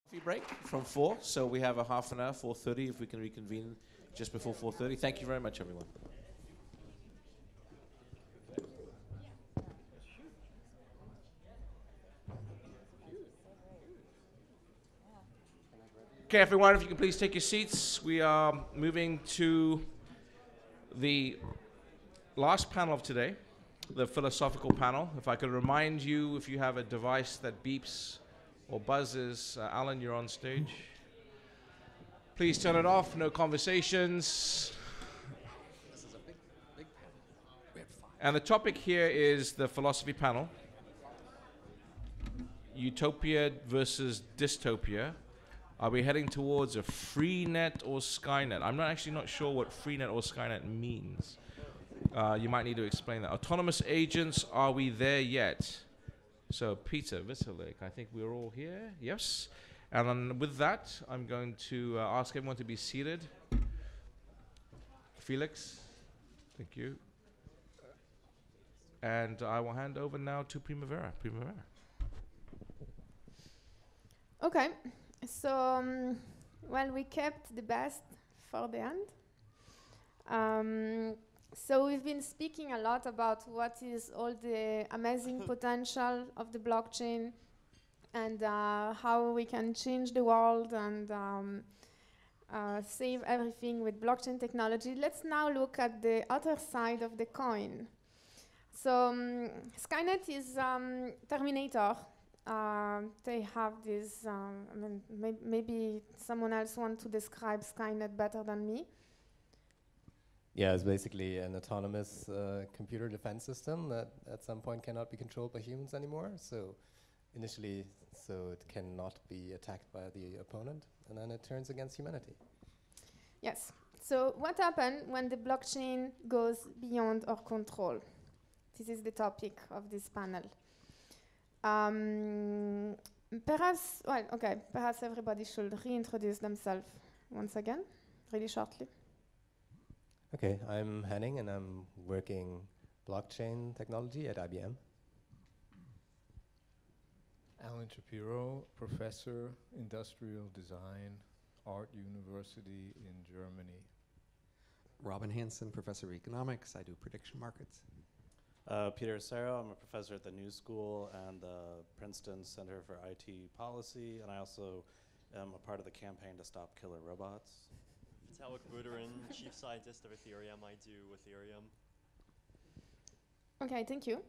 Coffee break from 4, so we have a half an hour, 4:30, if we can reconvene just before 4:30. Thank you very much, everyone. Okay, everyone, if you can please take your seats. We are moving to the last panel of today, the philosophical panel. If I could remind you, if you have a device that beeps or buzzes, Alan, you're on stage. Please turn it off, no conversations. This is a big panel. We had 5. And the topic here is the philosophy panel. Utopia versus dystopia. Are we heading towards a freenet or skynet? I'm actually not sure what freenet or skynet means. You might need to explain that. Autonomous agents, are we there yet? So Peter, Vitalik, I think we're all here. Yes. And with that, I'm going to ask everyone to be seated. Felix, thank you. And I will hand over now to Primavera. Primavera. Okay. So, well, we kept the best for the end. So we've been speaking a lot about what is all the amazing potential of the blockchain and how we can change the world and save everything with blockchain technology. Let's now look at the other side of the coin. So Skynet is Terminator. They have this, maybe someone else wants to describe Skynet better than me. Yeah, it's basically an autonomous computer defense system that at some point cannot be controlled by humans anymore. So initially, it cannot be attacked by the opponent, and then it turns against humanity. Yes. So what happens when the blockchain goes beyond our control? This is the topic of this panel. Perhaps everybody should reintroduce themselves once again, really shortly. Okay, I'm Henning, and I'm working blockchain technology at IBM. Alan Shapiro, professor, industrial design, Art University in Germany. Robin Hanson, professor of economics. I do prediction markets. Peter Asaro, I'm a professor at the New School and the Princeton Center for IT Policy, and I also am a part of the campaign to stop killer robots. Vitalik, Buterin, chief scientist of Ethereum. I do Ethereum. Okay, thank you.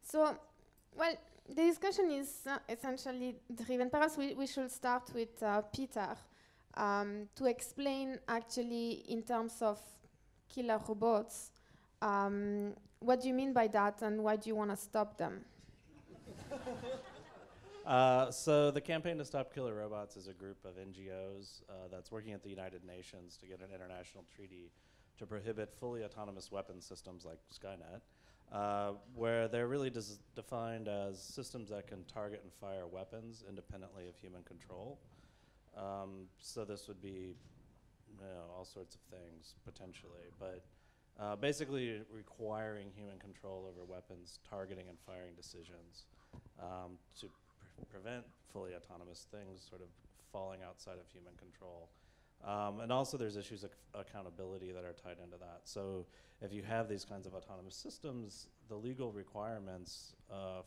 So, well, the discussion is essentially driven. Perhaps we should start with Peter to explain actually in terms of killer robots, what do you mean by that and why do you want to stop them? So the Campaign to Stop Killer Robots is a group of NGOs that's working at the United Nations to get an international treaty to prohibit fully autonomous weapon systems like Skynet, where they're really defined as systems that can target and fire weapons independently of human control. So this would be all sorts of things potentially, but basically requiring human control over weapons, targeting and firing decisions to prevent fully autonomous things sort of falling outside of human control. And also there's issues of accountability that are tied into that. So if you have these kinds of autonomous systems, the legal requirements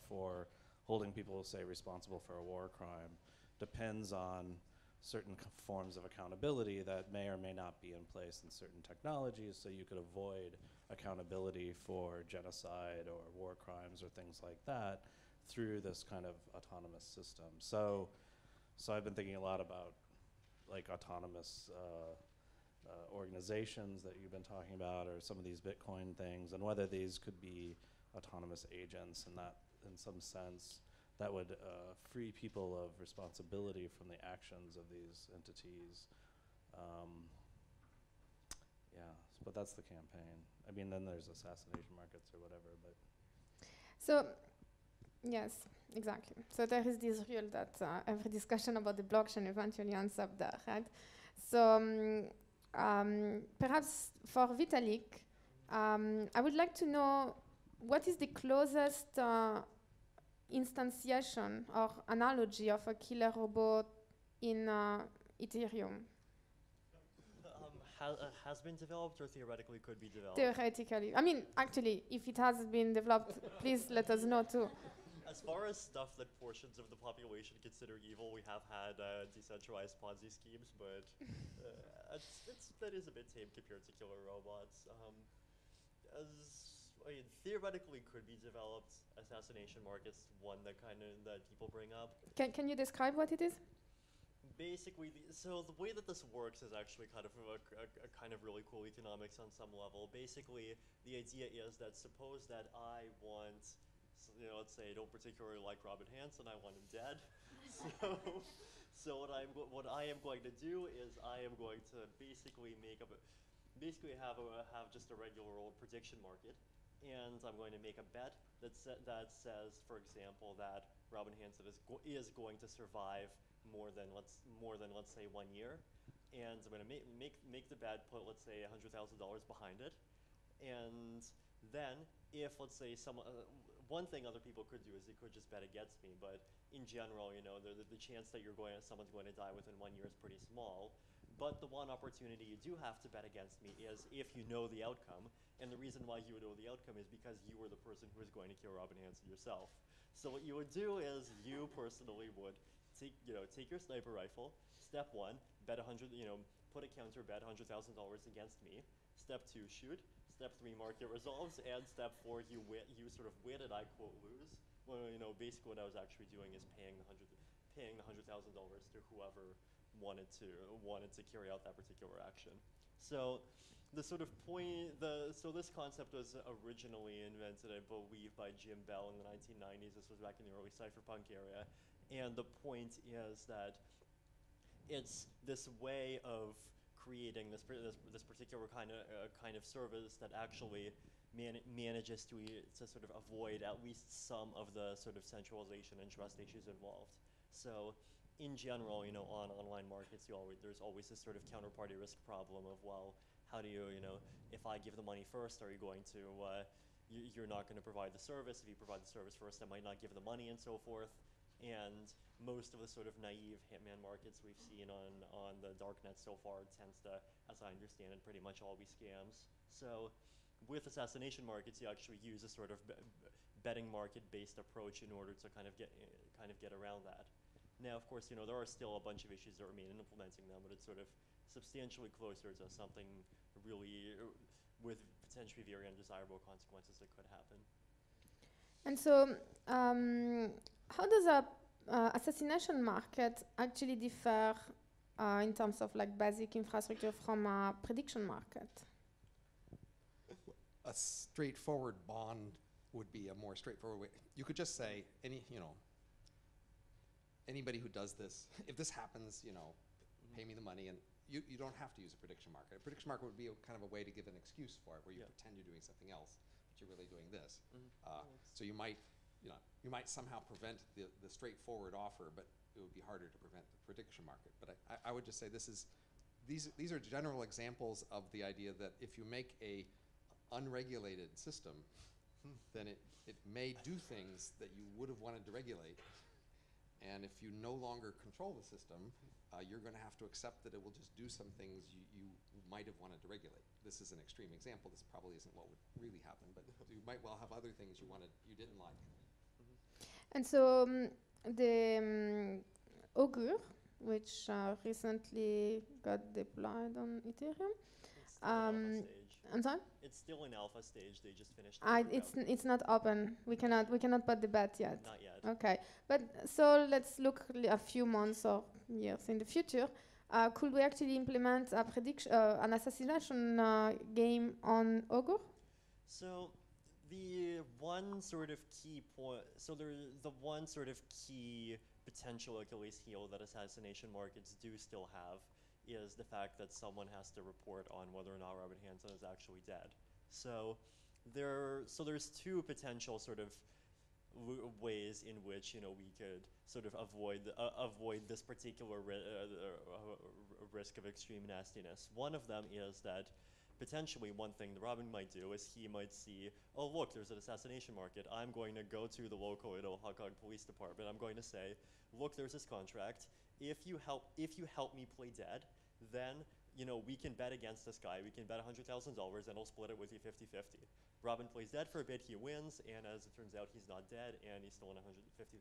for holding people, say, responsible for a war crime depends on certain forms of accountability that may or may not be in place in certain technologies, so you could avoid accountability for genocide or war crimes or things like that through this kind of autonomous system. So I've been thinking a lot about like autonomous organizations that you've been talking about, or some of these Bitcoin things, and whether these could be autonomous agents, and that in some sense that would free people of responsibility from the actions of these entities. Yeah, but that's the campaign. I mean, then there's assassination markets or whatever, but. So, yes, exactly. So there is this rule that every discussion about the blockchain eventually ends up there, right? So perhaps for Vitalik, I would like to know what is the closest instantiation or analogy of a killer robot in Ethereum? Has been developed or theoretically could be developed? Theoretically. I mean, actually, if it has been developed, please let us know too. As far as stuff that portions of the population consider evil, we have had decentralized Ponzi schemes, but that is a bit tame compared to killer robots. Theoretically could be developed. Assassination markets, one that people bring up. Can you describe what it is? Basically, so the way that this works is actually kind of a kind of really cool economics on some level. Basically, the idea is that suppose that I want, let's say I don't particularly like Robin Hanson, I want him dead. So what I am going to do is I am going to basically have just a regular old prediction market, and I'm going to make a bet that says, for example, that Robin Hanson is going to survive more than let's say 1 year, and I'm going to make the bet, put let's say $100,000 behind it, and then if let's say one thing other people could do is they could just bet against me, but in general, the chance that someone's going to die within 1 year is pretty small. But the one opportunity you do have to bet against me is if you know the outcome, and the reason why you would know the outcome is because you were the person who was going to kill Robin Hanson yourself. So what you would do is you personally would take your sniper rifle. Step 1, bet put a counter bet $100,000 against me. Step 2, shoot. Step 3, market resolves, and step 4, you sort of win and I quote lose. Well, basically what I was actually doing is paying the $100,000 to whoever wanted to carry out that particular action. So the sort of so this concept was originally invented, I believe, by Jim Bell in the 1990s. This was back in the early cypherpunk area, and the point is that it's this way of creating this particular kind of service that actually manages to sort of avoid at least some of the sort of centralization and trust issues involved. So in general, on online markets, there's always this sort of counterparty risk problem of, well, how do you, if I give the money first, are you going to, you're not going to provide the service. If you provide the service first, I might not give the money and so forth. And most of the sort of naive hitman markets we've seen on the darknet so far tends to, as I understand it, pretty much all be scams. So with assassination markets, you actually use a sort of betting market-based approach in order to kind of get around that. Now, of course, there are still a bunch of issues that remain in implementing them, but it's sort of substantially closer to something really with potentially very undesirable consequences that could happen. And so, how does a assassination market actually differ in terms of like basic infrastructure from a prediction market? A straightforward bond would be a more straightforward way. You could just say anybody who does this, if this happens, pay me the money, and you don't have to use a prediction market. A prediction market would be kind of a way to give an excuse for it, where you pretend you're doing something else, but you're really doing this. So you might somehow prevent the straightforward offer, but it would be harder to prevent the prediction market. But I would just say these are general examples of the idea that if you make a unregulated system, then it may do things that you would have wanted to regulate. And if you no longer control the system, you're going to have to accept that it will just do some things you might have wanted to regulate. This is an extreme example. This probably isn't what would really happen, but you might well have other things you didn't like. And so the Augur, which recently got deployed on Ethereum. I'm sorry? It's still in alpha stage. They just finished. It's not open. We cannot put the bet yet. Not yet. Okay, but so let's look a few months or years in the future. Could we actually implement a an assassination game on Augur? So the one sort of key point. So the one sort of key potential Achilles heel that assassination markets do still have is the fact that someone has to report on whether or not Robin Hanson is actually dead. So there's two potential sort of ways in which we could sort of avoid this particular risk of extreme nastiness. One of them is that potentially one thing that Robin might do is he might see, oh look, there's an assassination market. I'm going to go to the local Hong Kong Police Department. I'm going to say, look, there's this contract. If you help me play dead, then we can bet against this guy. We can bet $100,000 and I'll split it with you 50-50. Robin plays dead for a bit, he wins, and as it turns out, he's not dead, and he's stolen $150,000.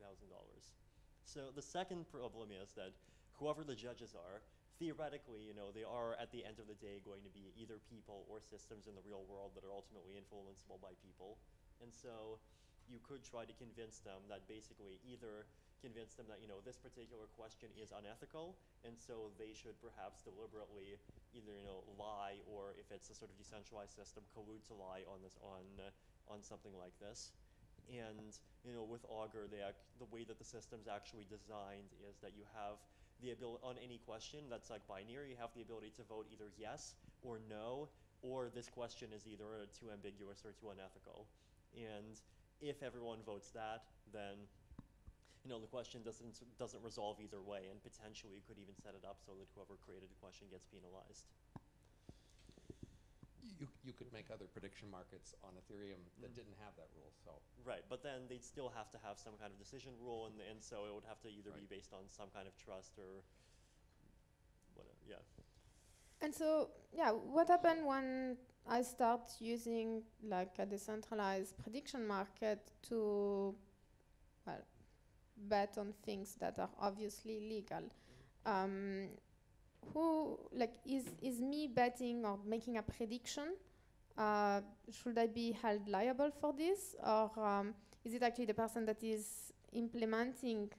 So the second problem is that whoever the judges are, theoretically, they are at the end of the day going to be either people or systems in the real world that are ultimately influenceable by people. And so you could try to convince them that basically either convince them that this particular question is unethical, and so they should perhaps deliberately either lie, or if it's a sort of decentralized system, collude to lie on this on something like this. And with Augur, the way that the system's actually designed is that you have the ability on any question that's like binary, you have the ability to vote either yes or no, or this question is either too ambiguous or too unethical. And if everyone votes that, then the question doesn't resolve either way, and potentially you could even set it up so that whoever created the question gets penalized. You could make other prediction markets on Ethereum that didn't have that rule. So right, but then they'd still have to have some kind of decision rule, and so it would have to either be based on some kind of trust or whatever. Yeah. And so, yeah, what happened when I start using like a decentralized prediction market to, well, bet on things that are obviously legal? Is me betting or making a prediction, should I be held liable for this, or is it actually the person that is implementing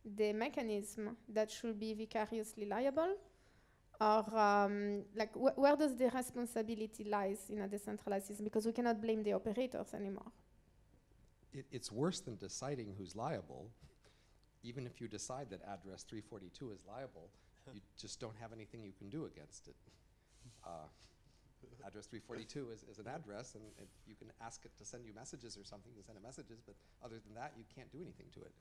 the mechanism that should be vicariously liable? Or where does the responsibility lies in a decentralized system? Because we cannot blame the operators anymore. It's worse than deciding who's liable. Even if you decide that address 342 is liable, you just don't have anything you can do against it. Address 342 is an address, and you can ask it to send you messages or something, you send it messages, but other than that, you can't do anything to it.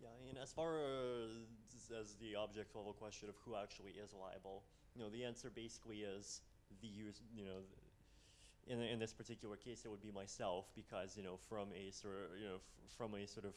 Yeah, and as far as the object level question of who actually is liable, the answer basically is the use, in this particular case, it would be myself, because from a sort of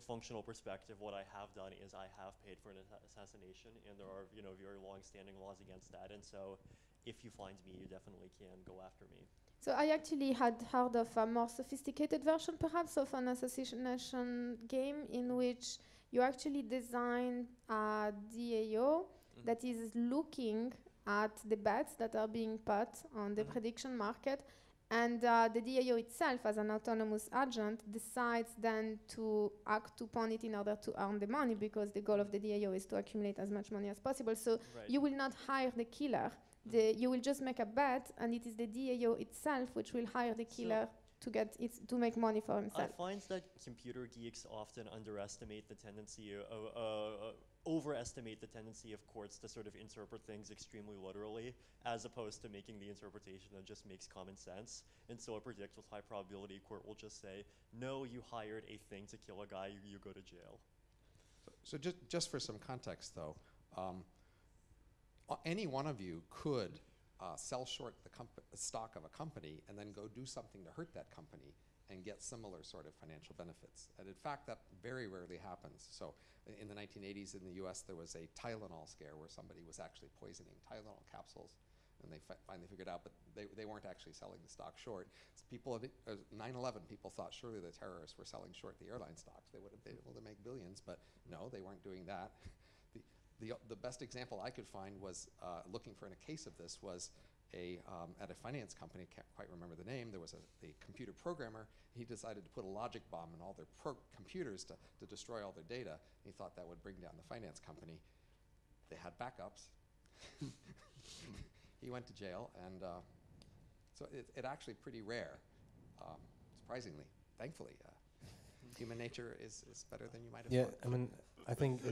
functional perspective, what I have done is I have paid for an assassination, and there are very long-standing laws against that. And so, if you find me, you definitely can go after me. So I actually had heard of a more sophisticated version, perhaps, of an assassination game in which you actually design a DAO that is looking at the bets that are being put on the prediction market, and the DAO itself, as an autonomous agent, decides then to act upon it in order to earn the money, because the goal of the DAO is to accumulate as much money as possible. So you will not hire the killer. You will just make a bet, and it is the DAO itself which will hire the killer to make money for himself. I find that computer geeks often underestimate the tendency overestimate the tendency of courts to sort of interpret things extremely literally, as opposed to making the interpretation that just makes common sense. And so I predict with high probability a court will just say, no, you hired a thing to kill a guy, you go to jail. So just for some context, though, any one of you could sell short the stock of a company and then go do something to hurt that company and get similar sort of financial benefits. And in fact, that very rarely happens. So in the 1980s in the US, there was a Tylenol scare where somebody was actually poisoning Tylenol capsules, and they finally figured out, but they weren't actually selling the stock short. So people, 9/11, people thought surely the terrorists were selling short the airline stocks. They would have been able to make billions, but no, they weren't doing that. The best example I could find was looking for in a case of this was at a finance company, can't quite remember the name, there was a computer programmer. He decided to put a logic bomb in all their computers to destroy all their data. He thought that would bring down the finance company. They had backups. He went to jail, and so it's actually pretty rare, surprisingly, thankfully. Human nature is better than you might have thought. Yeah, I mean, I think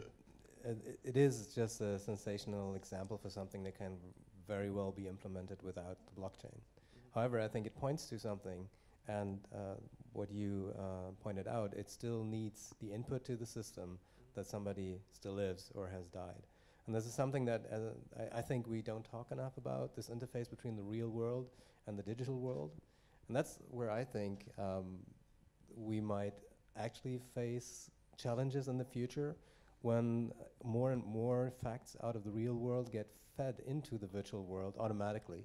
it is just a sensational example for something that can very well be implemented without the blockchain. However, I think it points to something, and what you pointed out, it still needs the input to the system that somebody still lives or has died. And this is something that I think we don't talk enough about, this interface between the real world and the digital world. And that's where I think we might actually face challenges in the future when more and more facts out of the real world get fed into the virtual world automatically.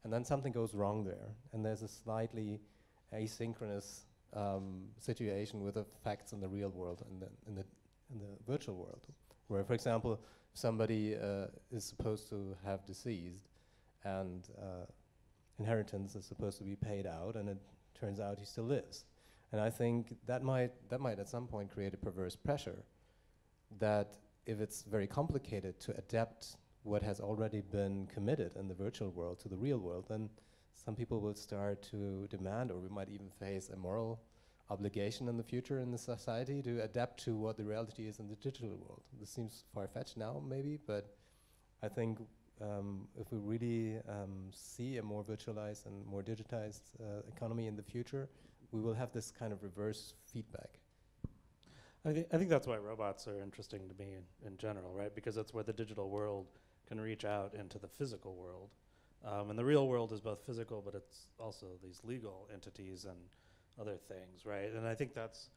And then something goes wrong there. And there's a slightly asynchronous situation with the facts in the real world and in the virtual world. Where, for example, somebody is supposed to have deceased and inheritance is supposed to be paid out, and it turns out he still lives. And I think that might at some point create a perverse pressure that if it's very complicated to adapt what has already been committed in the virtual world to the real world, then some people will start to demand, or we might even face a moral obligation in the future in the society to adapt to what the reality is in the digital world. This seems far-fetched now, maybe, but I think if we really see a more virtualized and more digitized economy in the future, we will have this kind of reverse feedback. I think that's why robots are interesting to me in general, right? Because that's where the digital world can reach out into the physical world. And the real world is both physical, but it's also these legal entities and other things, right? And I think that's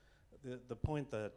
the point, that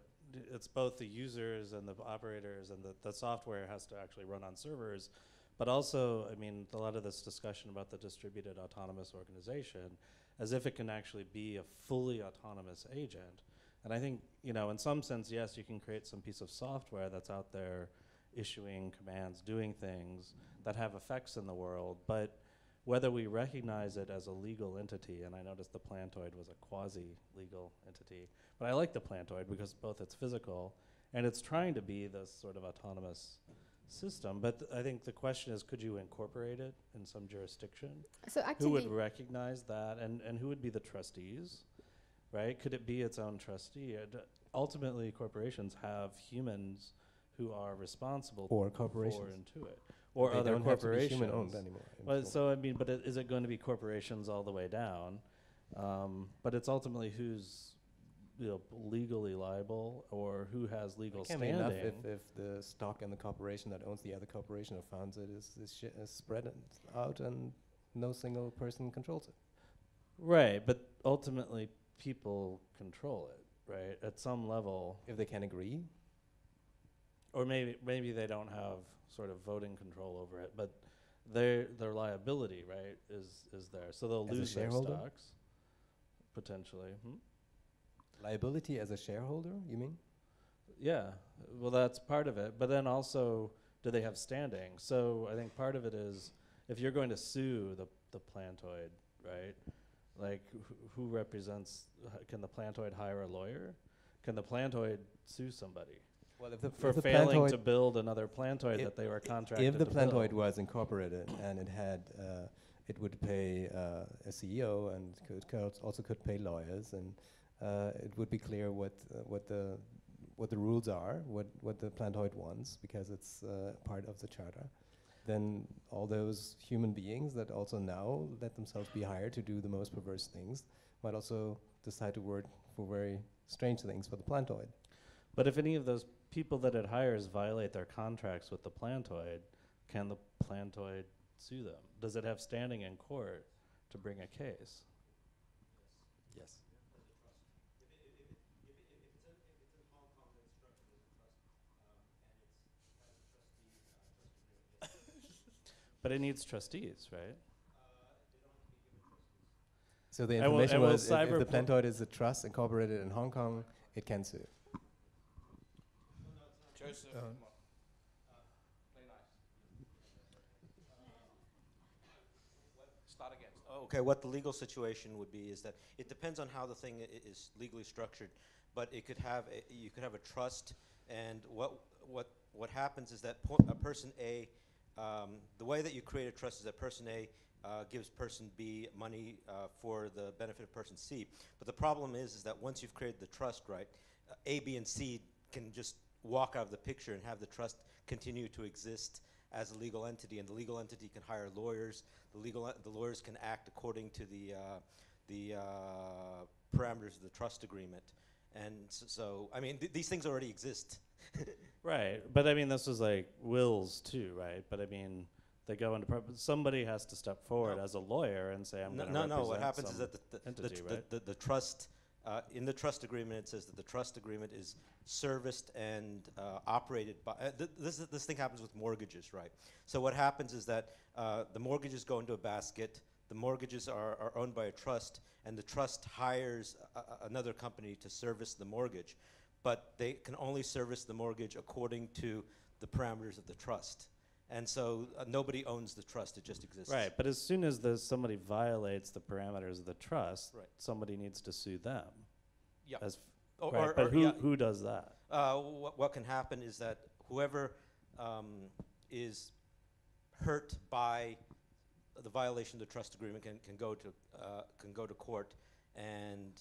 it's both the users and the operators, and the software has to actually run on servers. But also, I mean, a lot of this discussion about the distributed autonomous organization, as if it can actually be a fully autonomous agent. And I think, you know, in some sense, yes, you can create some piece of software that's out there issuing commands, doing things that have effects in the world, but whether we recognize it as a legal entity, and I noticed the plantoid was a quasi-legal entity, but I like the plantoid because both it's physical and it's trying to be this sort of autonomous system. But I think the question is, could you incorporate it in some jurisdiction? So actually, who would recognize that, and who would be the trustees, right? Could it be its own trustee? Ultimately, corporations have humans who are responsible or corporations for Intuit, or they other don't corporations. Have to be human-owned anymore. Well, so I mean, but is it going to be corporations all the way down? But it's ultimately who's, you know, legally liable, or who has legal standing. Enough if the stock in the corporation that owns the other corporation or funds it is spread out and no single person controls it. Right, but ultimately people control it, right? At some level. If they can agree. Or maybe they don't have sort of voting control over it, but their liability, right, is there. So they'll lose their stocks, potentially. Liability as a shareholder, you mean? Yeah, well, that's part of it. But then also, do they have standing? So I think part of it is, if you're going to sue the plantoid, right, like who represents, can the plantoid hire a lawyer? Can the plantoid sue somebody? Well, for failing to build another plantoid that they were contracted if the to plantoid build. was incorporated and it had, it would pay a CEO and also could pay lawyers, and it would be clear what the rules are, what the plantoid wants, because it's part of the charter. Then all those human beings that also now let themselves be hired to do the most perverse things might also decide to work for very strange things for the plantoid. But if any of those people that it hires violate their contracts with the plantoid, can the plantoid sue them? Does it have standing in court to bring a case? Yes. But it needs trustees, right? So the information was, if the cyber plantoid is a trust incorporated in Hong Kong, it can sue. Joseph, come on. Play nice. Start again. Oh, okay, what the legal situation would be is that it depends on how the thing is legally structured, but it could have you could have a trust, and what happens is that a person A, the way that you create a trust is that person A gives person B money for the benefit of person C. But the problem is that once you've created the trust, right, A, B, and C can just walk out of the picture and have the trust continue to exist as a legal entity, and the legal entity can hire lawyers. The lawyers can act according to the parameters of the trust agreement. And so I mean, these things already exist. Right, but I mean, this was like wills too, right? But I mean, they go into somebody has to step forward No. as a lawyer and say, "I'm going to No, represent no. What happens is some that entity, right? the trust in the trust agreement, it says that the trust agreement is serviced and operated by. This thing happens with mortgages, right? So what happens is that the mortgages go into a basket. The mortgages are owned by a trust, and the trust hires another company to service the mortgage, but they can only service the mortgage according to the parameters of the trust. And so nobody owns the trust, it just exists. Right, but as soon as somebody violates the parameters of the trust, Right. somebody needs to sue them. Yeah. But who does that? What can happen is that whoever is hurt by the violation of the trust agreement can go to court, and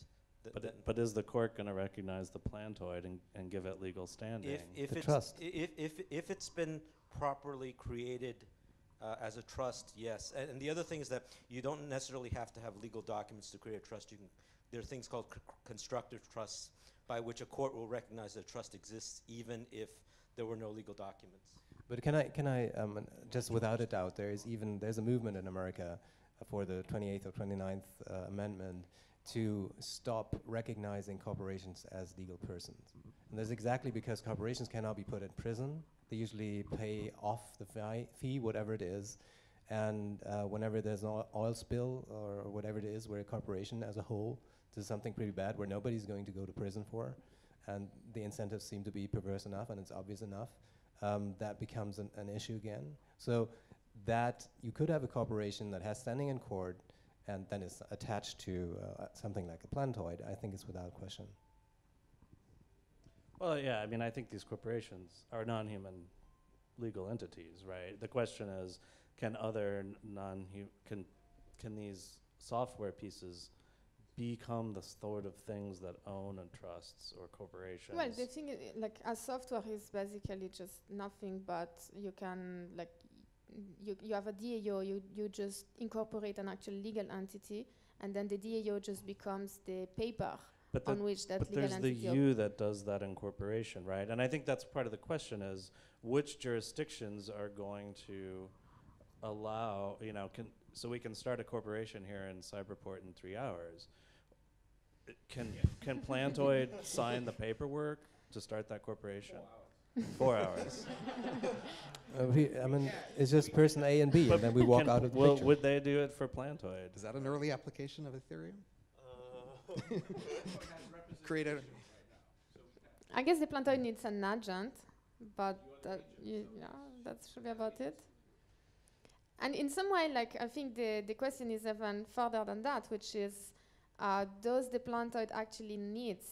But is the court going to recognize the plantoid and give it legal standing? if The it's trust. if it's been properly created as a trust, yes. And the other thing is that you don't necessarily have to have legal documents to create a trust. There are things called constructive trusts by which a court will recognize that a trust exists even if there were no legal documents. But can I just without a doubt, there's a movement in America for the 28th or 29th Amendment to stop recognizing corporations as legal persons. And that's exactly because corporations cannot be put in prison. They usually pay off the fee, whatever it is. And whenever there's an oil spill or whatever it is, where a corporation as a whole does something pretty bad where nobody's going to go to prison for, and the incentives seem to be perverse enough and it's obvious enough, that becomes an issue again. So that you could have a corporation that has standing in court and then is attached to something like a plantoid, I think is without question. Well, yeah, I mean, I think these corporations are non-human legal entities, right? The question is, can these software pieces become the sort of things that own and trusts or corporations? Well, the thing is, like, a software is basically just nothing but you can, like, you have a DAO, you just incorporate an actual legal entity, and then the DAO just becomes the paper on which that legal entity. But there's the that does that incorporation, right? And I think that's part of the question is, which jurisdictions are going to allow, so we can start a corporation here in Cyberport in 3 hours. Can Plantoid sign the paperwork to start that corporation? 4 hours. I mean, it's just person A and B, and then we walk out of the picture. Would they do it for Plantoid? Is that an early application of Ethereum? Create a. I guess the plantoid needs an agent, but that should be about it. And in some way, like, I think the question is even further than that, which is, does the plantoid actually needs?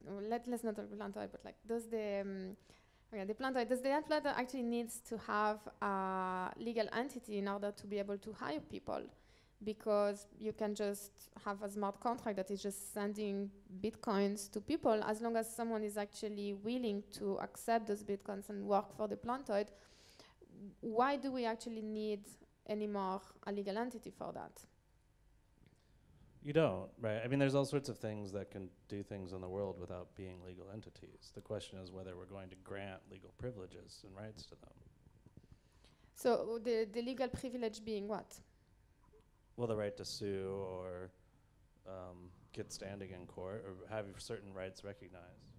Let's not talk about plantoid, but like, does the plantoid actually needs to have a legal entity in order to be able to hire people? Because you can just have a smart contract that is just sending bitcoins to people, as long as someone is actually willing to accept those bitcoins and work for the plantoid. Why do we actually need anymore a legal entity for that? You don't, right? I mean, there's all sorts of things that can do things in the world without being legal entities. The question is whether we're going to grant legal privileges and rights to them. So the legal privilege being what? Well, the right to sue or get standing in court or have certain rights recognized.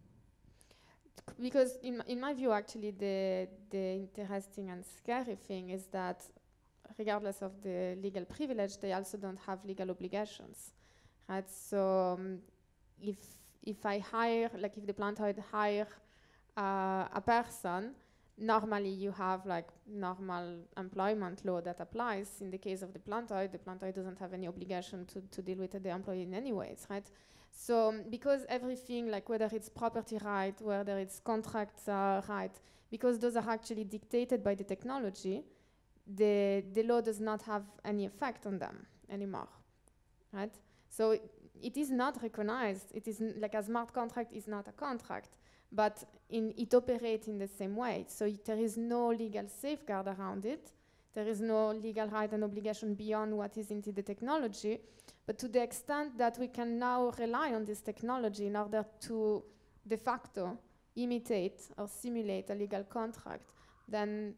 Because in my view, actually, the interesting and scary thing is that regardless of the legal privilege, they also don't have legal obligations, right? So if I hire, like if the plantoid hire a person, normally you have like normal employment law that applies. In the case of the plantoid doesn't have any obligation to deal with the employee in any ways, right? So because everything, like whether it's property right, whether it's contract right, because those are actually dictated by the technology, the law does not have any effect on them anymore, right? So it is not recognized. It is like a smart contract is not a contract, but it operates in the same way. So there is no legal safeguard around it. There is no legal right and obligation beyond what is into the technology. But to the extent that we can now rely on this technology in order to de facto imitate or simulate a legal contract, then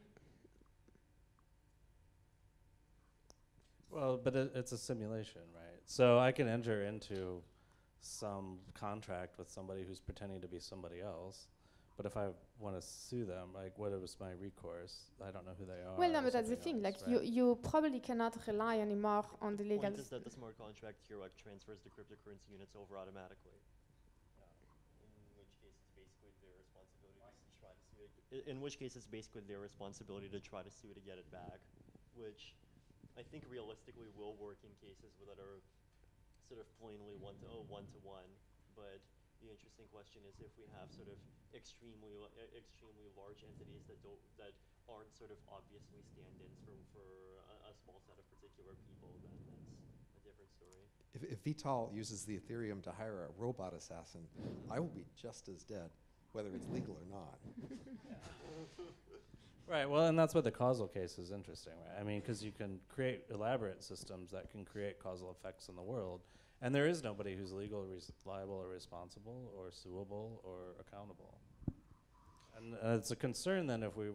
Well, but it's a simulation, right? So I can enter into some contract with somebody who's pretending to be somebody else, but if I want to sue them, like, what is my recourse? I don't know who they are. well, no, or but that's the something thing. else, Like right? you probably cannot rely anymore on the The legal. point is that the smart contract here like transfers the cryptocurrency units over automatically. In which case, it's basically their responsibility to try to sue it. In which case, it's basically their responsibility to try to sue to get it back, which I think realistically will work in cases that are sort of plainly one to one. But the interesting question is if we have sort of extremely large entities that aren't sort of obviously stand-ins for a small set of particular people, then that's a different story. If Vital uses the Ethereum to hire a robot assassin, I will be just as dead, whether it's legal or not. Right, well, and that's what the causal case is interesting, right? I mean, because you can create elaborate systems that can create causal effects in the world, and there is nobody who's legally liable or responsible or suable or accountable. And it's a concern then if we're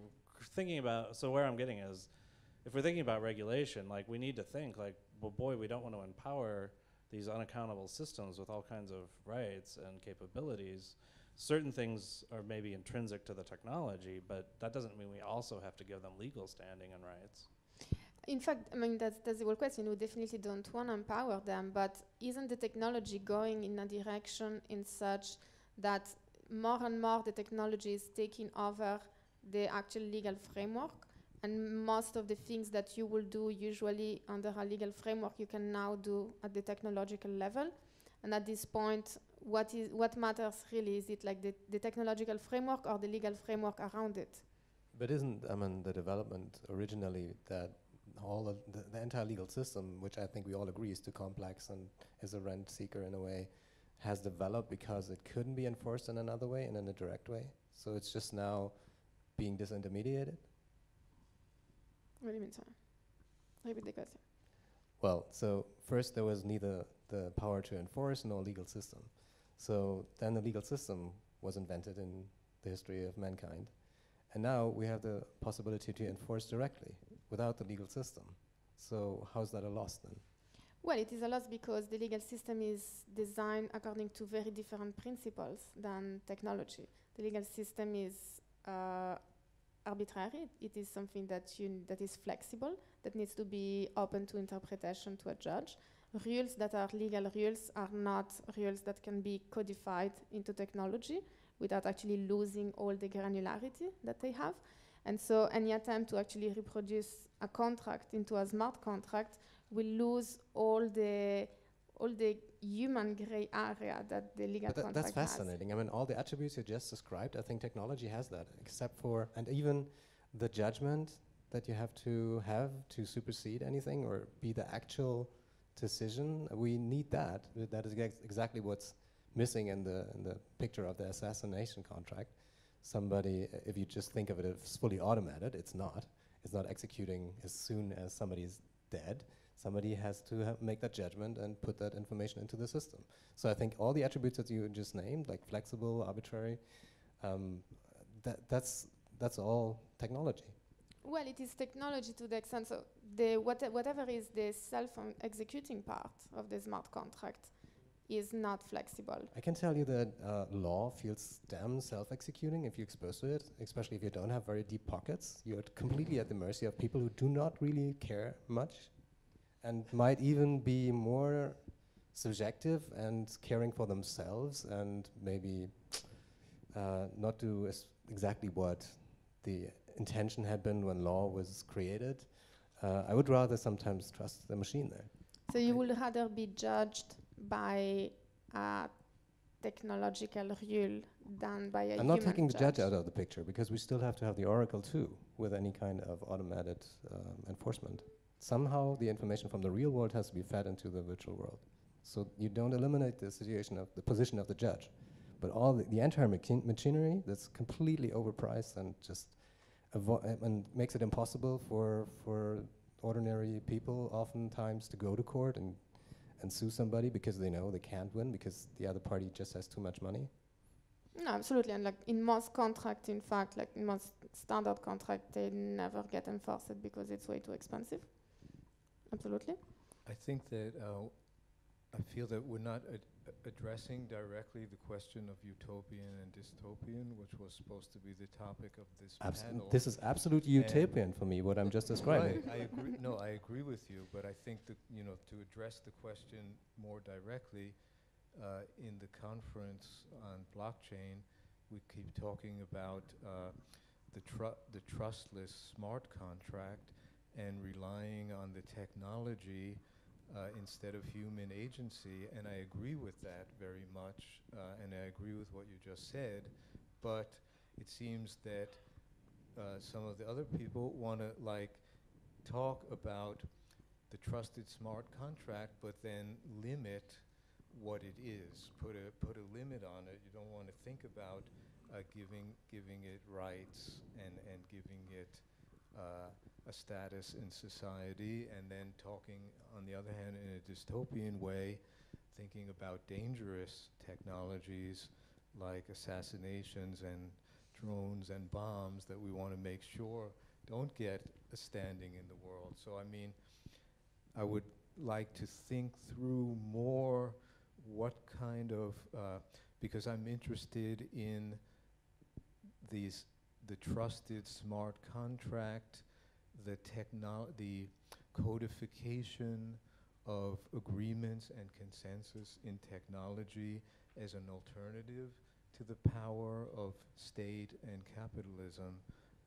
thinking about, so where I'm getting is, if we're thinking about regulation, like we need to think like, well, boy, we don't want to empower these unaccountable systems with all kinds of rights and capabilities. Certain things are maybe intrinsic to the technology, but that doesn't mean we also have to give them legal standing and rights. In fact, I mean, that's the whole question. We definitely don't want to empower them, but isn't the technology going in a direction in such that more and more the technology is taking over the actual legal framework, and most of the things that you will do usually under a legal framework, you can now do at the technological level. And at this point, what matters really? Is it like the technological framework or the legal framework around it? But isn't, I mean, the development originally that all of the entire legal system, which I think we all agree is too complex and is a rent seeker in a way, has developed because it couldn't be enforced in another way and in a direct way? So it's just now being disintermediated? What do you mean, sorry? Repeat the question. Well, so first there was neither the power to enforce nor legal system. So then the legal system was invented in the history of mankind. And now we have the possibility to enforce directly without the legal system. So how's that a loss then? Well, it is a loss because the legal system is designed according to very different principles than technology. The legal system is arbitrary. It is something that is flexible, that needs to be open to interpretation to a judge. Rules that are legal rules are not rules that can be codified into technology without actually losing all the granularity that they have. And so any attempt to actually reproduce a contract into a smart contract will lose all the human gray area that the legal contract that's fascinating. I mean, all the attributes you just described, I think technology has that, except for, and even the judgment that you have to supersede anything or be the actual decision. We need that. That is exactly what's missing in the picture of the assassination contract. Somebody, if you just think of it as fully automated, it's not. It's not executing as soon as somebody's dead. Somebody has to make that judgment and put that information into the system. So I think all the attributes that you just named, like flexible, arbitrary, that's all technology. Well, it is technology to the extent, so whatever is the self-executing part of the smart contract is not flexible. I can tell you that law feels damn self-executing if you're exposed to it, especially if you don't have very deep pockets. You're completely at the mercy of people who do not really care much and might even be more subjective and caring for themselves and maybe not do exactly what the intention had been when law was created. I would rather sometimes trust the machine there. So you would rather be judged by a technological rule than by a human I'm not taking the judge judge out of the picture because we still have to have the oracle too with any kind of automated enforcement. Somehow the information from the real world has to be fed into the virtual world. So you don't eliminate the situation of the position of the judge, but all the entire machinery that's completely overpriced and just and makes it impossible for ordinary people oftentimes to go to court and sue somebody because they know they can't win because the other party just has too much money. No, absolutely, and like in most contracts, in fact, like in most standard contracts, they never get enforced because it's way too expensive. Absolutely. I think that I feel that we're not addressing directly the question of utopian and dystopian, which was supposed to be the topic of this panel. This is absolutely utopian for me, what I'm just describing. Right, I agree. No, I agree with you, but I think that, you know, to address the question more directly, in the conference on blockchain, we keep talking about the trustless smart contract and relying on the technology instead of human agency, and I agree with that very much, and I agree with what you just said, but it seems that some of the other people want to like talk about the trusted smart contract, but then limit what it is, put a limit on it. You don't want to think about giving it rights and giving it a status in society, and then talking, on the other hand, in a dystopian way, thinking about dangerous technologies like assassinations and drones and bombs that we want to make sure don't get a standing in the world. So I mean, I would like to think through more what kind of, because I'm interested in the trusted smart contract, the codification of agreements and consensus in technology as an alternative to the power of state and capitalism.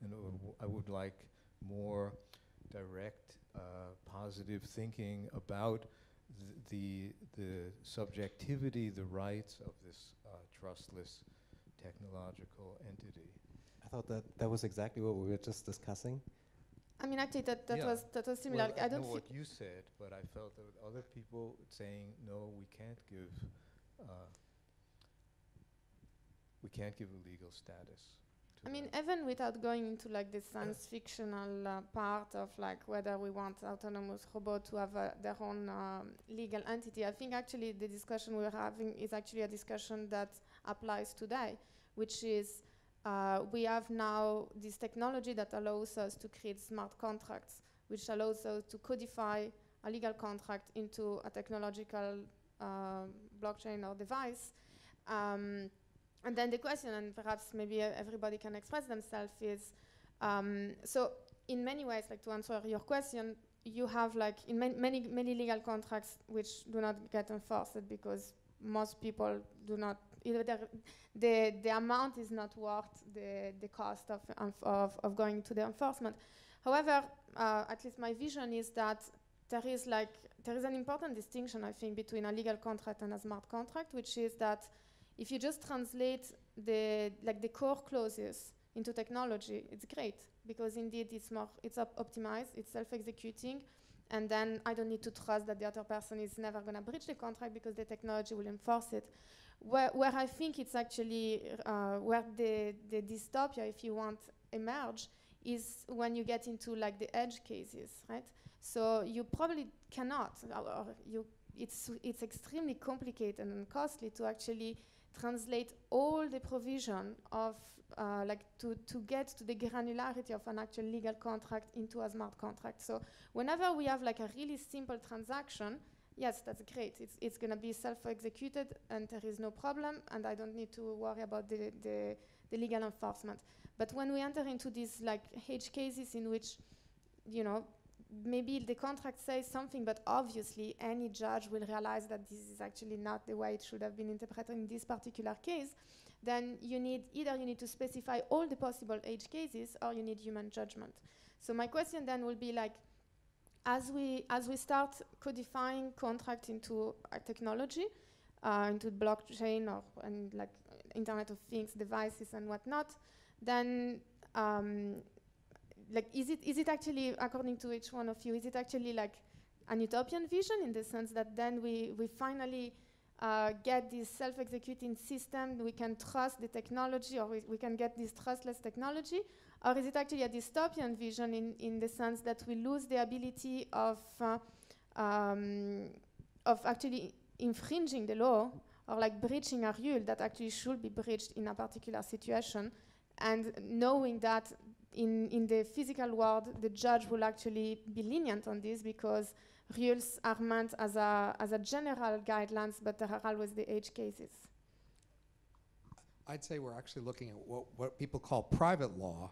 And I would like more direct, positive thinking about the subjectivity, the rights of this trustless technological entity. I thought that was exactly what we were just discussing. I mean, actually, that Yeah. was similar. Well, I I don't know thi- what you said, but I felt that other people saying, no, we can't give a legal status to I mean, that. even without going into like the science fictional part of like whether we want autonomous robots to have their own legal entity, I think actually the discussion we're having is actually a discussion that applies today, which is we have now this technology that allows us to create smart contracts, which allows us to codify a legal contract into a technological blockchain or device. And then the question, and perhaps maybe everybody can express themselves, is so in many ways, like to answer your question, you have like in many legal contracts which do not get enforced because most people do not, either the amount is not worth the cost of going to the enforcement. However, at least my vision is that there is an important distinction, I think, between a legal contract and a smart contract, which is that if you just translate the core clauses into technology, it's great because indeed it's optimized, it's self-executing, and then I don't need to trust that the other person is never going to breach the contract because the technology will enforce it. Where I think it's actually where the dystopia, if you want, emerge is when you get into like the edge cases, right? So you probably cannot, it's extremely complicated and costly to actually translate all the provision of to get to the granularity of an actual legal contract into a smart contract. So whenever we have like a really simple transaction, yes, that's great. It's going to be self-executed and there is no problem, and I don't need to worry about the legal enforcement. But when we enter into these like edge cases in which, you know, maybe the contract says something, but obviously any judge will realize that this is actually not the way it should have been interpreted in this particular case, then you need to specify all the possible edge cases or you need human judgment. So my question then will be like, as we start codifying contract into a technology, into blockchain or and like Internet of Things devices and whatnot, then like is it actually, according to each one of you, is it actually like an utopian vision in the sense that then we finally get this self-executing system, we can trust the technology, or we can get this trustless technology? Or is it actually a dystopian vision in the sense that we lose the ability of actually infringing the law or like breaching a rule that actually should be breached in a particular situation, and knowing that in the physical world, the judge will actually be lenient on this because rules are meant as a general guidelines, but there are always the edge cases. I'd say we're actually looking at what people call private law,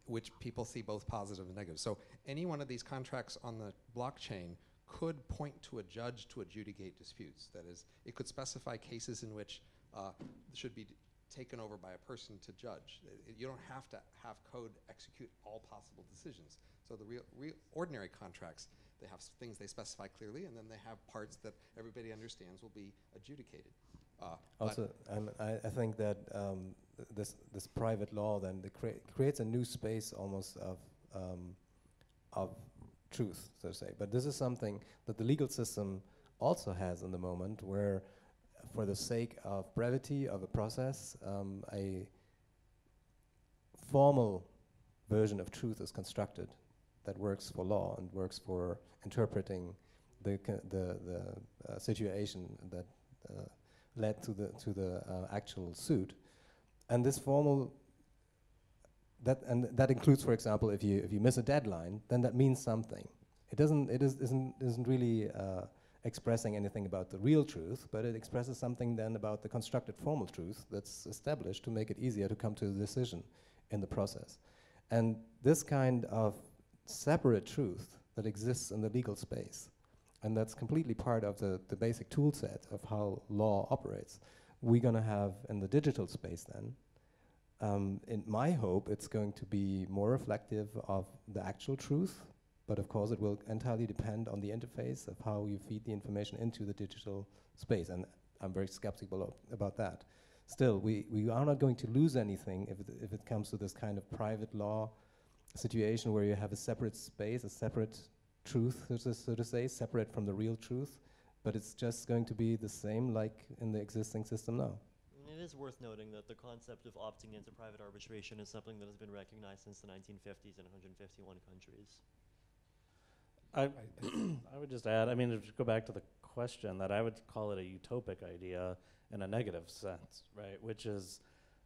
which people see both positive and negative. So any one of these contracts on the blockchain could point to a judge to adjudicate disputes. That is, it could specify cases in which should be taken over by a person to judge. You don't have to have code execute all possible decisions. So the real ordinary contracts, they have things they specify clearly, and then they have parts that everybody understands will be adjudicated. Also, I think that this private law then creates a new space almost of truth, so to say. But this is something that the legal system also has in the moment, where for the sake of brevity of a process, a formal version of truth is constructed that works for law and works for interpreting the situation that led to the actual suit. And this formal that includes, for example, if you miss a deadline, then that means something. It isn't really expressing anything about the real truth, but it expresses something then about the constructed formal truth that's established to make it easier to come to a decision in the process. And this kind of separate truth that exists in the legal space, and that's completely part of the basic tool set of how law operates, we're going to have in the digital space then. In my hope, it's going to be more reflective of the actual truth, but of course it will entirely depend on the interface of how you feed the information into the digital space, and I'm very skeptical about that. Still, we are not going to lose anything if it comes to this kind of private law situation where you have a separate space, a separate truth, so to say, separate from the real truth, but it's just going to be the same like in the existing system now. It is worth noting that the concept of opting into private arbitration is something that has been recognized since the 1950s in 151 countries. I would just add, I mean, to go back to the question, that I would call it a utopic idea in a negative sense, right? Which is,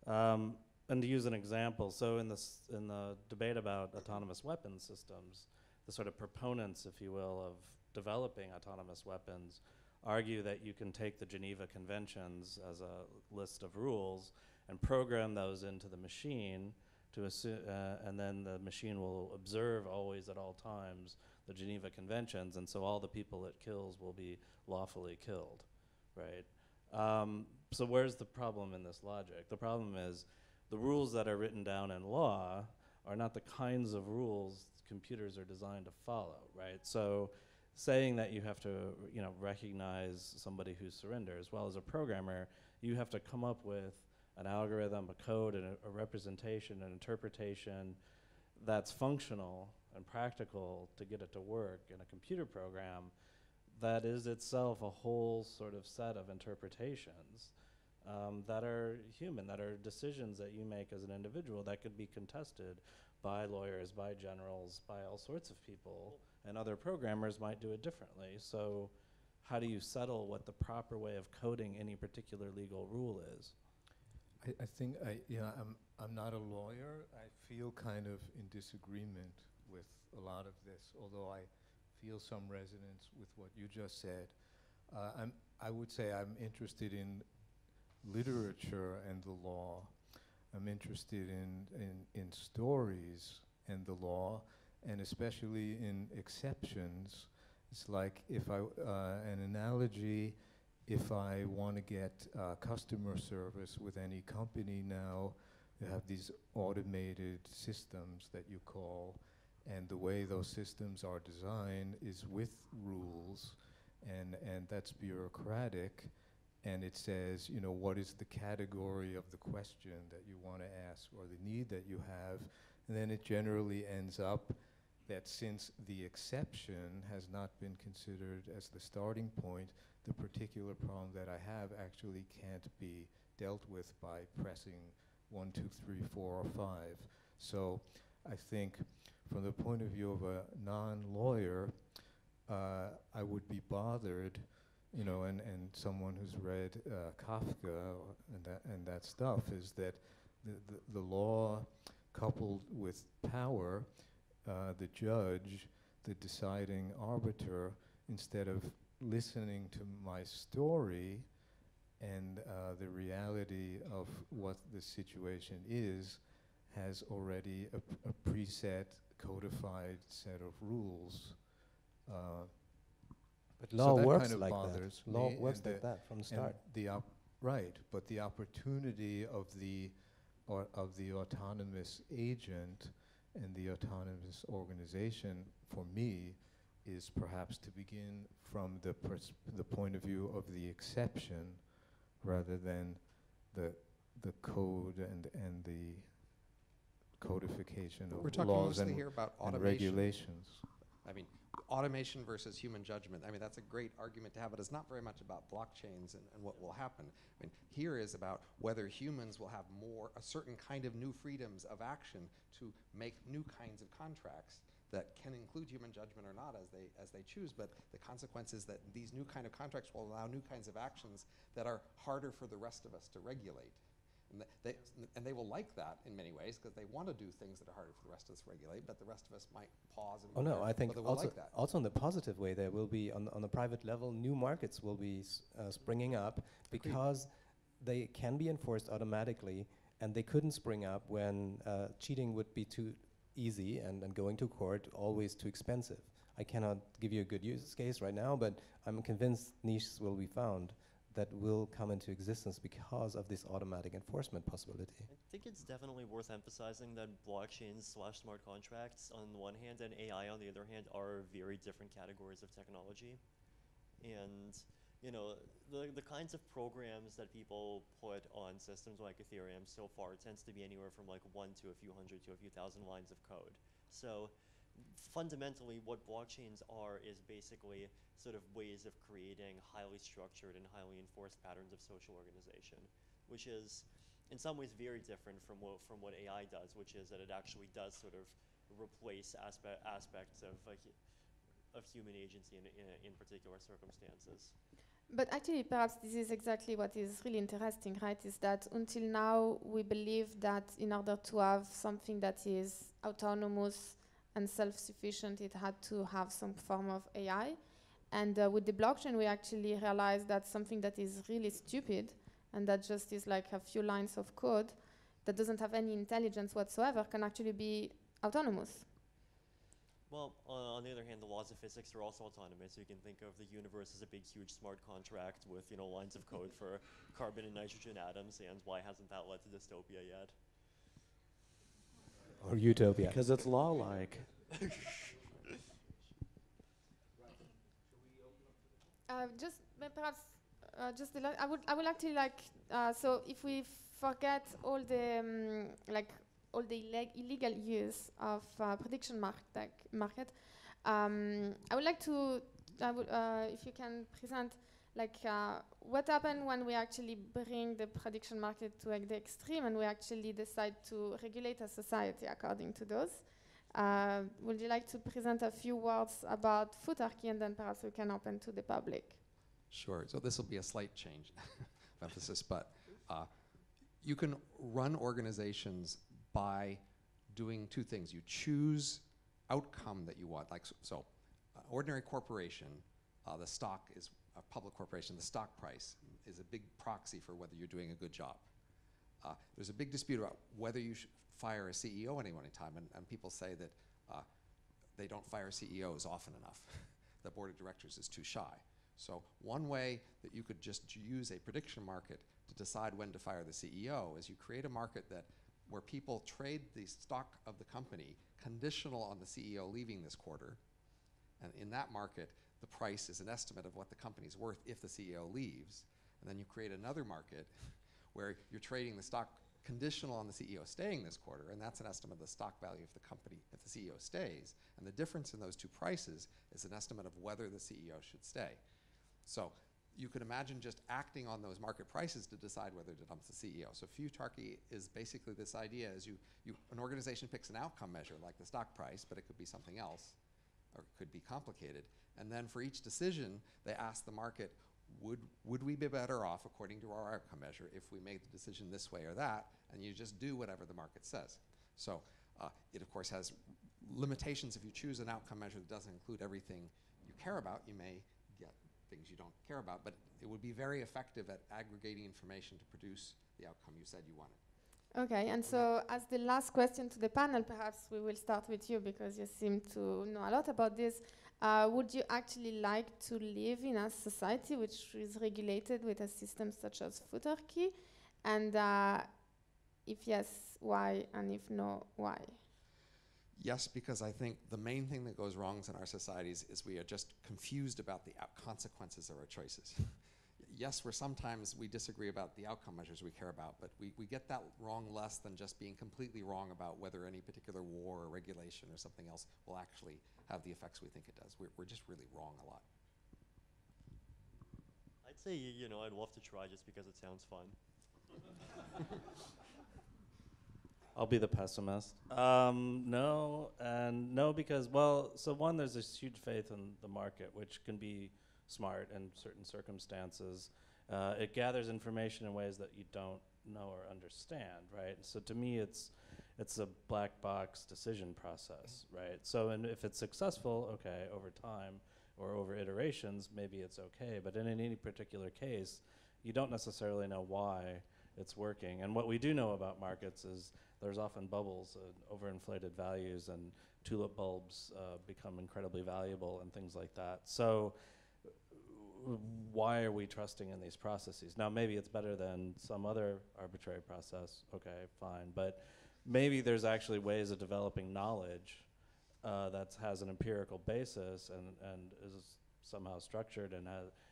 and to use an example, so in the debate about autonomous weapons systems, the sort of proponents, if you will, of developing autonomous weapons argue that you can take the Geneva Conventions as a list of rules and program those into the machine to and then the machine will observe always at all times the Geneva Conventions, and so all the people it kills will be lawfully killed, right? So where's the problem in this logic? The problem is the rules that are written down in law are not the kinds of rules computers are designed to follow, right? So saying that you have to, recognize somebody who surrenders, well, as a programmer, you have to come up with an algorithm, a code, and a representation, an interpretation that's functional and practical to get it to work in a computer program that is itself a whole sort of set of interpretations that are human, that are decisions that you make as an individual that could be contested by lawyers, by generals, by all sorts of people, and other programmers might do it differently. So how do you settle what the proper way of coding any particular legal rule is? I think I'm not a lawyer. I feel kind of in disagreement with a lot of this, although I feel some resonance with what you just said. I would say I'm interested in literature and the law. I'm interested in stories and the law, and especially in exceptions. It's like if an analogy, if I want to get customer service with any company now, you have these automated systems that you call, and the way those systems are designed is with rules, and that's bureaucratic, and it says, what is the category of the question that you want to ask or the need that you have, and then it generally ends up that since the exception has not been considered as the starting point, the particular problem that I have actually can't be dealt with by pressing 1, 2, 3, 4, or 5. So I think from the point of view of a non-lawyer, I would be bothered you know, and someone who's read Kafka and that stuff, is that the law coupled with power, the judge, the deciding arbiter, instead of listening to my story and the reality of what the situation is, has already a preset, codified set of rules. But law that works kind of like bothers that. Law me, works and like that from the start. Right, but the opportunity of the autonomous agent and the autonomous organization, for me, is perhaps to begin from the point of view of the exception, rather than the code and the codification of We're talking laws mostly and, here about and automation. regulations. I mean, automation versus human judgment. I mean, that's a great argument to have, but it's not very much about blockchains and what will happen. I mean, here is about whether humans will have a certain kind of new freedoms of action to make new kinds of contracts that can include human judgment or not as they choose. But the consequence is that these new kind of contracts will allow new kinds of actions that are harder for the rest of us to regulate. And they will like that in many ways, because they want to do things that are harder for the rest of us to regulate, but the rest of us might pause and wonder I think whether we'll also, like that. also in the positive way, there will be, on the private level, new markets will be springing up, because they can be enforced automatically, and they couldn't spring up when cheating would be too easy and going to court always too expensive. I cannot give you a good use case right now, but I'm convinced niches will be found that will come into existence because of this automatic enforcement possibility. I think it's definitely worth emphasizing that blockchains/smart contracts on the one hand and AI on the other hand are very different categories of technology. And you know, the kinds of programs that people put on systems like Ethereum so far tends to be anywhere from like 1 to a few hundred to a few thousand lines of code. So fundamentally, what blockchains are is basically sort of ways of creating highly structured and highly enforced patterns of social organization, which is in some ways very different from what AI does, which is that it actually does sort of replace aspects of human agency in particular circumstances. But actually, perhaps this is exactly what is really interesting, right? Is that until now, we believe that in order to have something that is autonomous and self-sufficient, it had to have some form of AI. And with the blockchain, we actually realized that something that is really stupid and that just is like a few lines of code that doesn't have any intelligence whatsoever can actually be autonomous. Well, on the other hand, the laws of physics are also autonomous. You can think of the universe as a big, huge smart contract with, you know, lines of code for carbon and nitrogen atoms, and why hasn't that led to dystopia yet? Or utopia. Because it's law-like. I would actually like, so if we forget all the all the illegal use of prediction market, I would like to, if you can present what happened when we actually bring the prediction market to the extreme and we actually decide to regulate a society according to those. Would you like to present a few words about Futarchy, and then perhaps we can open to the public? Sure. So this will be a slight change of emphasis, but you can run organizations by doing two things. You choose outcome that you want. Like so, ordinary corporation, the stock is a public corporation. The stock price is a big proxy for whether you're doing a good job. There's a big dispute about whether you should fire a CEO at any one time, and people say that they don't fire CEOs often enough. The board of directors is too shy. So one way that you could just use a prediction market to decide when to fire the CEO is you create a market where people trade the stock of the company conditional on the CEO leaving this quarter. And in that market, the price is an estimate of what the company's worth if the CEO leaves. And then you create another market where you're trading the stock conditional on the CEO staying this quarter, and that's an estimate of the stock value of the company if the CEO stays. And the difference in those two prices is an estimate of whether the CEO should stay. So you could imagine just acting on those market prices to decide whether to dump the CEO. So Futarchy is basically this idea: is an organization picks an outcome measure like the stock price, but it could be something else, or it could be complicated. And then for each decision, they ask the market, would we be better off, according to our outcome measure, if we made the decision this way or that, and you just do whatever the market says? So it, of course, has limitations. If you choose an outcome measure that doesn't include everything you care about, you may get things you don't care about, but it would be very effective at aggregating information to produce the outcome you said you wanted. Okay, and so as the last question to the panel, perhaps we will start with you because you seem to know a lot about this. Would you actually like to live in a society which is regulated with a system such as Futterkey? And if yes, why? And if no, why? Yes, because I think the main thing that goes wrong in our societies is we are just confused about the consequences of our choices. Yes, we disagree about the outcome measures we care about, but we get that wrong less than just being completely wrong about whether any particular war or regulation or something else will actually have the effects we think it does. We're just really wrong a lot. I'd say, I'd love to try just because it sounds fun. I'll be the pessimist. No, because, well, so one, there's this huge faith in the market, which can be smart in certain circumstances. It gathers information in ways that you don't know or understand, right? So to me, it's a black box decision process, right? So, and if it's successful, okay, over time or over iterations, maybe it's okay. But in any particular case, you don't necessarily know why it's working. And what we do know about markets is there's often bubbles, overinflated values, and tulip bulbs become incredibly valuable and things like that. So why are we trusting in these processes? Now, maybe it's better than some other arbitrary process. Okay, fine. But maybe there's actually ways of developing knowledge that has an empirical basis and is somehow structured and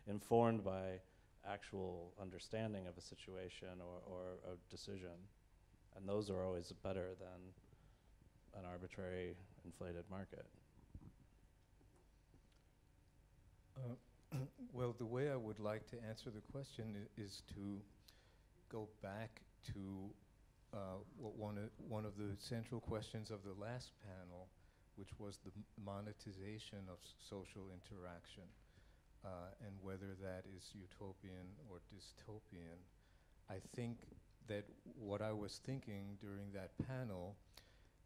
informed by actual understanding of a situation or a decision. And those are always better than an arbitrary inflated market. Well, the way I would like to answer the question is to go back to one of the central questions of the last panel, which was the monetization of social interaction, and whether that is utopian or dystopian. I think that what I was thinking during that panel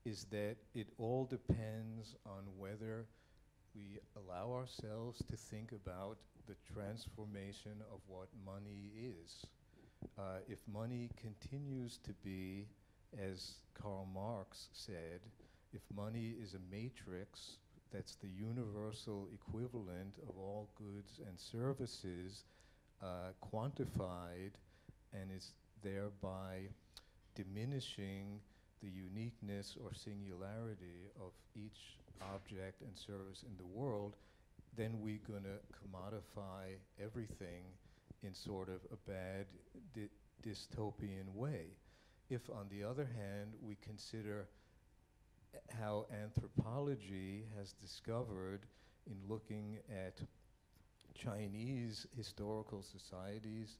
is that it all depends on whether we allow ourselves to think about the transformation of what money is. If money continues to be, as Karl Marx said, if money is a matrix that's the universal equivalent of all goods and services quantified and is thereby diminishing the uniqueness or singularity of each object and service in the world, then we're going to commodify everything in sort of a bad dystopian way. If, on the other hand, we consider how anthropology has discovered in looking at Chinese historical societies,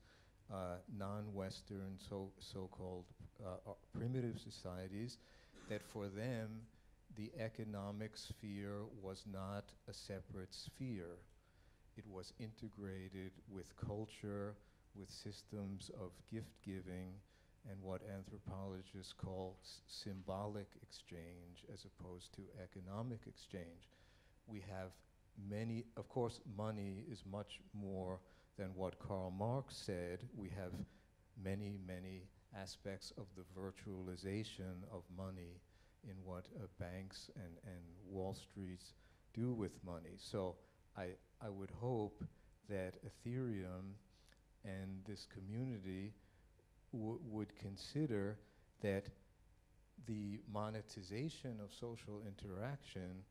non-Western so-called primitive societies, that for them the economic sphere was not a separate sphere. It was integrated with culture, with systems of gift-giving, and what anthropologists call symbolic exchange as opposed to economic exchange. We have many, of course, money is much more than what Karl Marx said. We have many, many aspects of the virtualization of money in what banks and Wall Streets do with money. So I would hope that Ethereum and this community would consider that the monetization of social interaction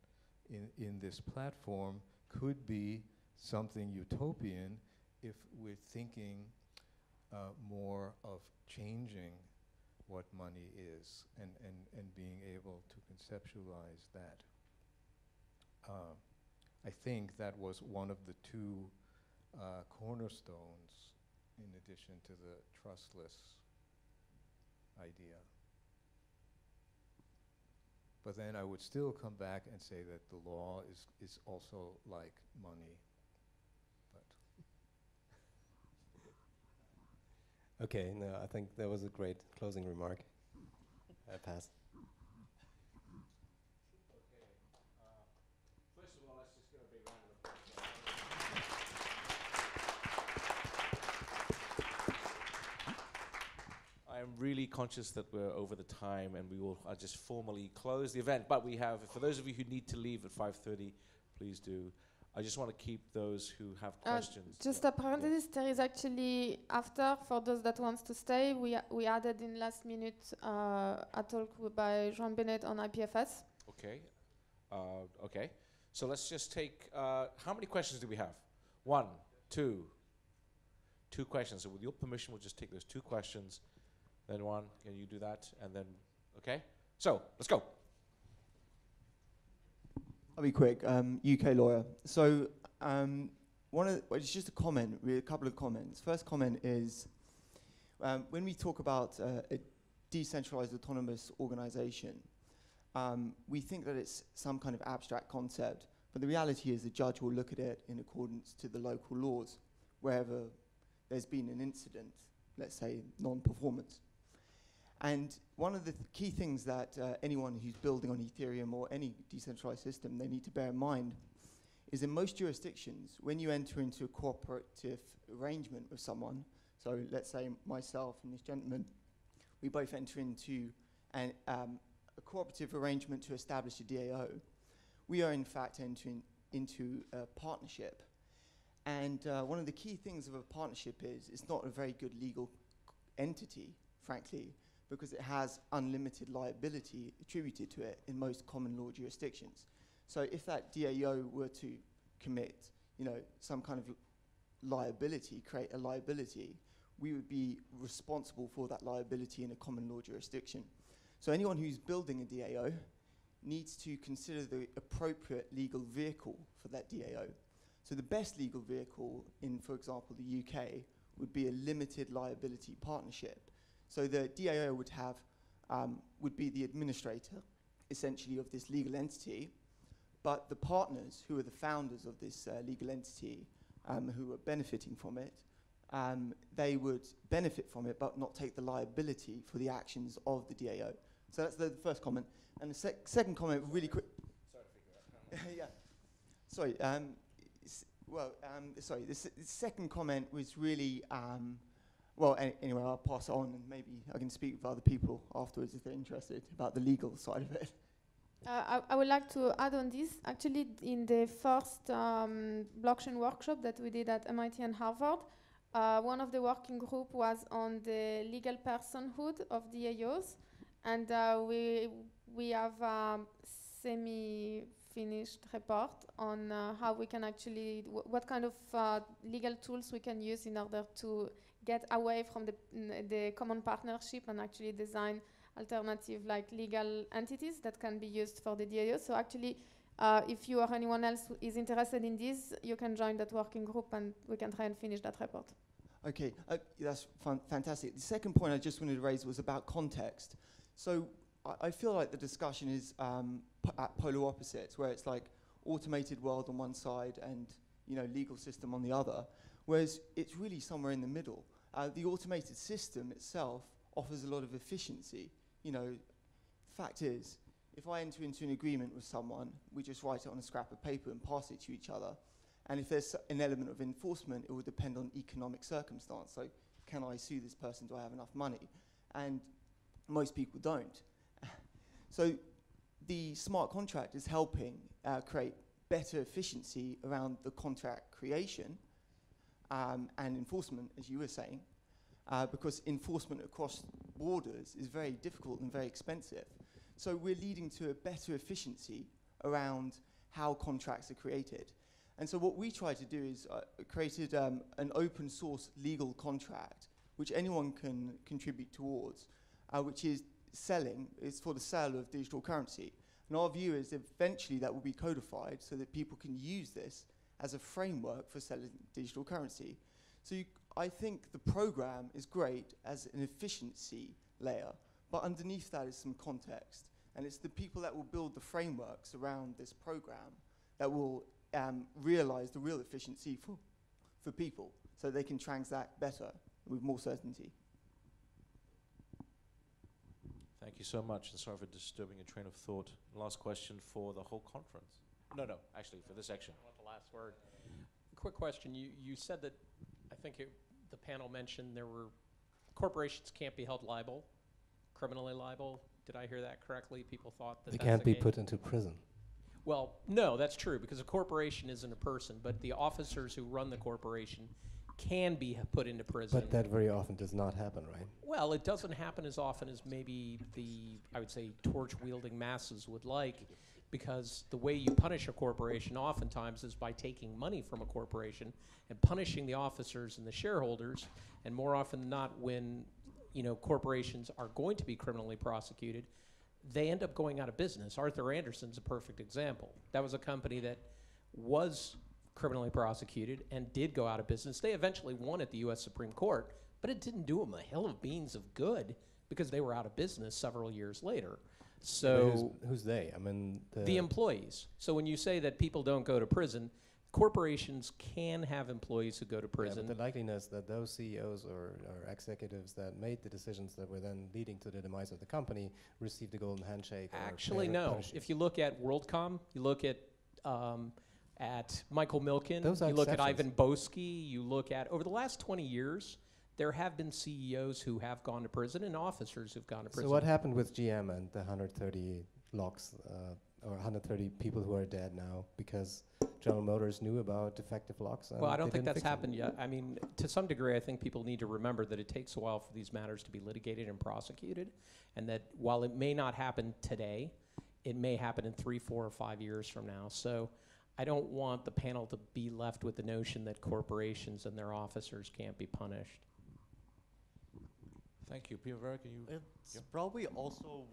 in this platform could be something utopian if we're thinking more of changing what money is and being able to conceptualize that. I think that was one of the two cornerstones in addition to the trustless idea. But then I would still come back and say that the law is also like money. But Okay, no, I think that was a great closing remark. I pass. First of all, let's just give a big round of applause. I am really conscious that we're over the time, and we will just formally close the event. But we have, for those of you who need to leave at 5:30, please do. I just want to keep those who have questions. Just a parenthesis, there is actually, after, for those that wants to stay, we added in last minute a talk by Jean Bennett on IPFS. Okay. Okay. So let's just take, how many questions do we have? One, two. Two questions. So with your permission, we'll just take those two questions. Then one, can you do that? And then, okay? So, let's go. I'll be quick. UK lawyer. So it's just a comment, really, a couple of comments. First comment is when we talk about a decentralized autonomous organization, we think that it's some kind of abstract concept, but the reality is the judge will look at it in accordance to the local laws wherever there's been an incident, let's say non-performance. And one of the key things that anyone who's building on Ethereum or any decentralized system, they need to bear in mind is in most jurisdictions, when you enter into a cooperative arrangement with someone, so let's say myself and this gentleman, we both enter into a cooperative arrangement to establish a DAO. We are in fact entering into a partnership. And one of the key things of a partnership is it's not a very good legal entity, frankly, because it has unlimited liability attributed to it in most common law jurisdictions. So if that DAO were to commit, some kind of liability, create a liability, we would be responsible for that liability in a common law jurisdiction. So anyone who's building a DAO needs to consider the appropriate legal vehicle for that DAO. So the best legal vehicle in, for example, the UK would be a limited liability partnership. So the DAO would be the administrator, essentially, of this legal entity, but the partners, who are the founders of this legal entity, who are benefiting from it, they would benefit from it, but not take the liability for the actions of the DAO. So that's the first comment. And the second comment, really quick. Sorry to figure out. Yeah. Sorry. The second comment was really. Anyway, I'll pass it on, and maybe I can speak with other people afterwards if they're interested about the legal side of it. I would like to add on this. Actually, in the first blockchain workshop that we did at MIT and Harvard, one of the working group was on the legal personhood of DAOs, and we have a semi-finished report on how we can actually, what kind of legal tools we can use in order to get away from the common partnership and actually design alternative legal entities that can be used for the DAO. So actually, if you or anyone else is interested in this, you can join that working group and we can try and finish that report. Okay, that's fantastic. The second point I just wanted to raise was about context. So I feel like the discussion is at polar opposites, where it's like automated world on one side and legal system on the other. Whereas it's really somewhere in the middle. The automated system itself offers a lot of efficiency. The fact is, if I enter into an agreement with someone, we just write it on a scrap of paper and pass it to each other. And if there's an element of enforcement, it will depend on economic circumstance. So can I sue this person? Do I have enough money? And most people don't. So the smart contract is helping create better efficiency around the contract creation and enforcement, as you were saying, because enforcement across borders is very difficult and very expensive. So we're leading to a better efficiency around how contracts are created. And so what we try to do is created an open source legal contract, which anyone can contribute towards, which is for the sale of digital currency. And our view is eventually that will be codified so that people can use this as a framework for selling digital currency. So I think the program is great as an efficiency layer, but underneath that is some context. And it's the people that will build the frameworks around this program that will realize the real efficiency for people, so they can transact better with more certainty. Thank you so much, and sorry for disturbing your train of thought. Last question for the whole conference. No, actually, for this section. I want the last word. Quick question. You said that, I think the panel mentioned there were corporations can't be held liable, criminally liable. Did I hear that correctly? People thought that They that's can't the be case? put into prison. Well, no, that's true, because a corporation isn't a person, but the officers who run the corporation can be put into prison. But that very often does not happen, right? Well, it doesn't happen as often as maybe I would say, torch-wielding masses would like, because the way you punish a corporation oftentimes is by taking money from a corporation and punishing the officers and the shareholders, and more often than not, when corporations are going to be criminally prosecuted, they end up going out of business. Arthur Andersen's a perfect example. That was a company that was criminally prosecuted and did go out of business. They eventually won at the U.S. Supreme Court, but it didn't do them a hill of beans of good because they were out of business several years later. So who's they? I mean, the employees. So when you say that people don't go to prison, corporations can have employees who go to prison. Yeah, but the likeliness that those CEOs or executives that made the decisions that were then leading to the demise of the company received the golden handshake. Actually, or no. punishment. If you look at WorldCom, you look at Michael Milken, Those are you look at exceptions. Ivan Boesky, you look at, over the last 20 years, there have been CEOs who have gone to prison and officers who've gone to prison. So what happened with GM and the 130 locks, or 130 people who are dead now because General Motors knew about defective locks? And Well, I don't they think didn't that's fix them? happened yet. I mean, to some degree, I think people need to remember that it takes a while for these matters to be litigated and prosecuted, and that while it may not happen today, it may happen in 3, 4, or 5 years from now. So I don't want the panel to be left with the notion that corporations and their officers can't be punished. Thank you. Primavera, can you? It's probably also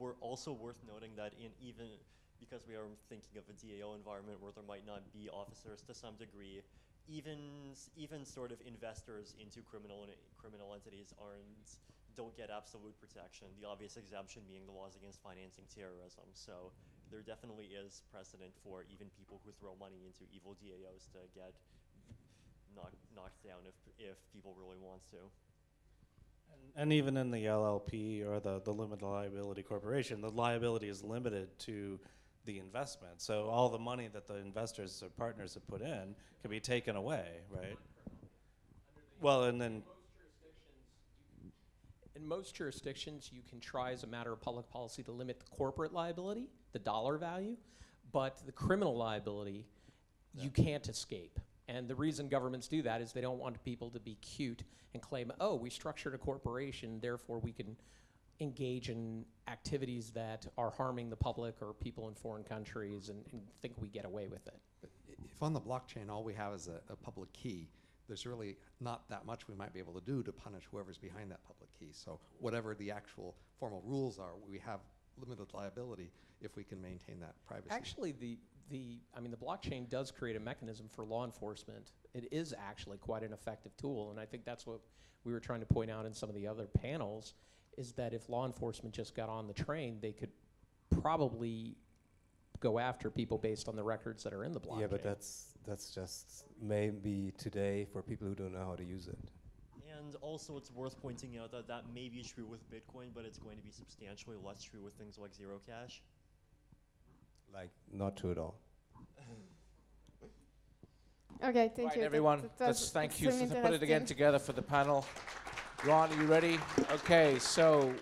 worth noting that because we are thinking of a DAO environment where there might not be officers to some degree, even sort of investors into criminal entities don't get absolute protection. The obvious exemption being the laws against financing terrorism. So there definitely is precedent for even people who throw money into evil DAOs to get knocked down if people really want to. And even in the LLP or the limited liability corporation, the liability is limited to the investment. So all the money that the investors or partners have put in can be taken away, right? Well, and then in most jurisdictions, you can try as a matter of public policy to limit the corporate liability, the dollar value, but the criminal liability, you can't escape. And the reason governments do that is they don't want people to be cute and claim, oh, we structured a corporation, therefore we can engage in activities that are harming the public or people in foreign countries and think we get away with it. But if on the blockchain all we have is a public key, there's really not that much we might be able to do to punish whoever's behind that public key. So whatever the actual formal rules are, we have limited liability if we can maintain that privacy. Actually, the blockchain does create a mechanism for law enforcement. It is actually quite an effective tool, and I think that's what we were trying to point out in some of the other panels, is that if law enforcement just got on the train, they could probably go after people based on the records that are in the blockchain. Yeah, but that's just maybe today for people who don't know how to use it. And also it's worth pointing out that may be true with Bitcoin, but it's going to be substantially less true with things like Zero Cash. Like, not true at all. Okay, thank Right, you. everyone. That Let's was thank you for extremely put it again interesting. together for the panel. Ron, are you ready? Okay, so